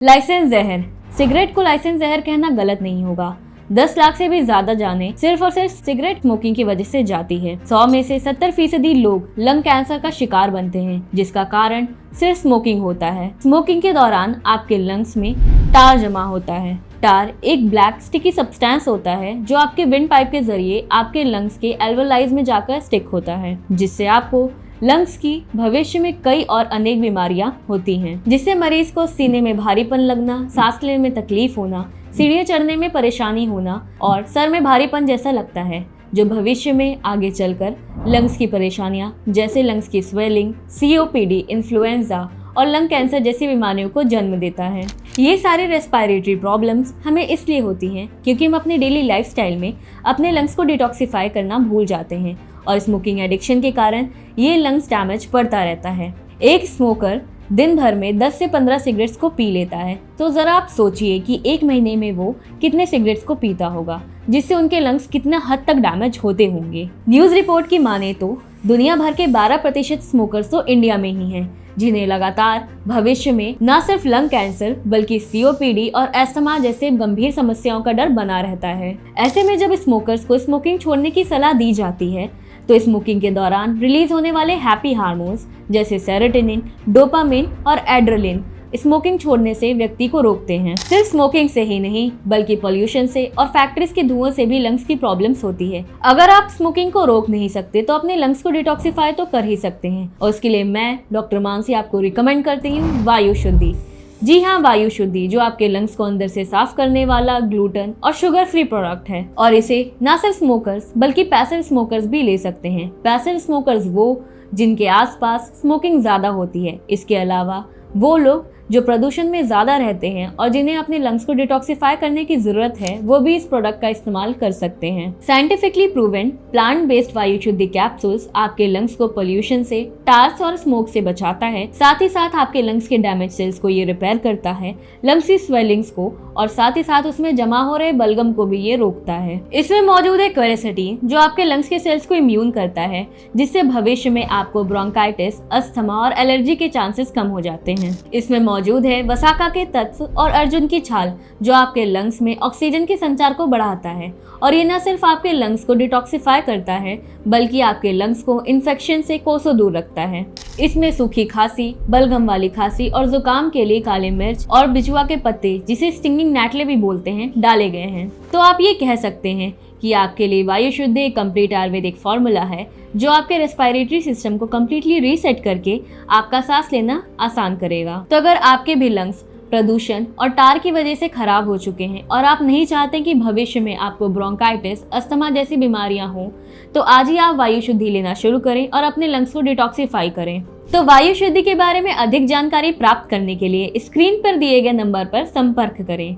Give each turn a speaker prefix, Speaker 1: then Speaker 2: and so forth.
Speaker 1: Licence जहर। Cigarette को licence जहर कहना गलत नहीं होगा। 10 लाख से भी ज्यादा जाने सिर्फ और सिर्फ सिगरेट स्मोकिंग की वजह से जाती है। 100 में से 70% लोग लंग कैंसर का शिकार बनते हैं, जिसका कारण सिर्फ स्मोकिंग होता है। स्मोकिंग के दौरान आपके लंग्स में टार जमा होता है। टार एक ब्लैक स्टिकी सब्सटेंस होता है जो आपके विंड पाइप के जरिए आपके लंग्स के एल्वेलाइज में जाकर स्टिक होता है, जिससे आपको लंग्स की भविष्य में कई और अनेक बीमारियां होती हैं, जिससे मरीज को सीने में भारीपन लगना, सांस लेने में तकलीफ होना, सीढ़ियां चढ़ने में परेशानी होना और सर में भारीपन जैसा लगता है, जो भविष्य में आगे चलकर लंग्स की परेशानियां जैसे लंग्स की स्वेलिंग, COPD, इन्फ्लुएंजा और लंग कैंसर जैसी बीमारियों को जन्म देता है। ये सारे रेस्पिरेटरी प्रॉब्लम्स हमें इसलिए होती हैं क्योंकि हम अपने डेली लाइफस्टाइल में अपने लंग्स को डिटॉक्सिफाई करना भूल जाते हैं और स्मोकिंग एडिक्शन के कारण ये लंग्स डैमेज बढ़ता रहता है। एक स्मोकर दिन भर में 10 से 15 सिगरेट्स को पी लेता है, तो जरा आप सोचिए कि एक महीने में वो कितने सिगरेट्स को पीता होगा, जिससे उनके लंग्स कितना हद तक डैमेज होते होंगे। न्यूज रिपोर्ट की माने तो दुनिया भर के 12% स्मोकर्स तो इंडिया में ही हैं, जिन्हें लगातार भविष्य में न सिर्फ लंग कैंसर बल्कि COPD और अस्थमा जैसे गंभीर समस्याओं का डर बना रहता है। ऐसे में जब स्मोकर्स को स्मोकिंग छोड़ने की सलाह दी जाती है तो स्मोकिंग के दौरान रिलीज होने वाले हैप्पी हार्मोन्स जैसे सेरोटोनिन, डोपामिन और एड्रेनलिन स्मोकिंग छोड़ने से व्यक्ति को रोकते हैं। सिर्फ स्मोकिंग से ही नहीं बल्कि पोल्यूशन से और फैक्ट्रीज के धुआं से भी लंग्स की प्रॉब्लम्स होती है। अगर आप स्मोकिंग को रोक नहीं सकते तो अपने लंग्स को डिटॉक्सिफाई तो कर ही सकते हैं, और इसके लिए मैं डॉक्टर मानसी आपको रिकमेंड करती हूँ वायु शुद्धि। जी हाँ, वायु शुद्धि जो आपके लंग्स को अंदर से साफ करने वाला ग्लूटेन और शुगर फ्री प्रोडक्ट है, और इसे न सिर्फ स्मोकर्स बल्कि पैसिव स्मोकर्स भी ले सकते हैं। पैसिव स्मोकर्स वो जिनके आसपास स्मोकिंग ज्यादा होती है। इसके अलावा वो लोग जो प्रदूषण में ज्यादा रहते हैं और जिन्हें अपने लंग्स को डिटॉक्सिफाई करने की जरूरत है, वो भी इस प्रोडक्ट का इस्तेमाल कर सकते हैं। साइंटिफिकली प्रूवन प्लांट बेस्ड वायु शुद्धि कैप्सूल्स आपके लंग्स को पोल्यूशन से, टार्स और स्मोक से बचाता है। साथ ही साथ आपके लंग्स के डैमेज सेल्स को ये रिपेयर करता है, लंग्स की स्वेलिंग्स को, और साथ ही साथ उसमें जमा हो रहे बलगम को भी ये रोकता है। इसमें मौजूद है क्वेरेसिटी जो आपके लंग्स के सेल्स को इम्यून करता है, जिससे भविष्य में आपको ब्रोंकाइटिस, अस्थमा और एलर्जी के चांसेस कम हो जाते हैं। इसमें मौजूद है वसाका के तत्व और अर्जुन की छाल जो आपके लंग्स में ऑक्सीजन के संचार को बढ़ाता है, और ये न सिर्फ आपके लंग्स को डिटॉक्सिफाई करता है बल्कि आपके लंग्स को इन्फेक्शन से कोसों दूर रखता है। इसमें सूखी खांसी, बलगम वाली खांसी और जुकाम के लिए काली मिर्च और बिचुआ के पत्ते, जिसे स्टिंगिंग नेटले भी बोलते हैं, डाले गए हैं। तो आप ये कह सकते हैं कि आपके लिए वायु शुद्धि एक कंप्लीट आयुर्वेदिक फॉर्मूला है जो आपके रेस्पिरेटरी सिस्टम को कम्प्लीटली रीसेट करके आपका सांस लेना आसान करेगा। तो अगर आपके भी लंग्स प्रदूषण और टार की वजह से खराब हो चुके हैं और आप नहीं चाहते कि भविष्य में आपको ब्रोंकाइटिस, अस्थमा जैसी बीमारियां हों, तो आज ही आप वायु शुद्धि लेना शुरू करें और अपने लंग्स को डिटॉक्सिफाई करें। तो वायु शुद्धि के बारे में अधिक जानकारी प्राप्त करने के लिए स्क्रीन पर दिए गए नंबर पर संपर्क करें।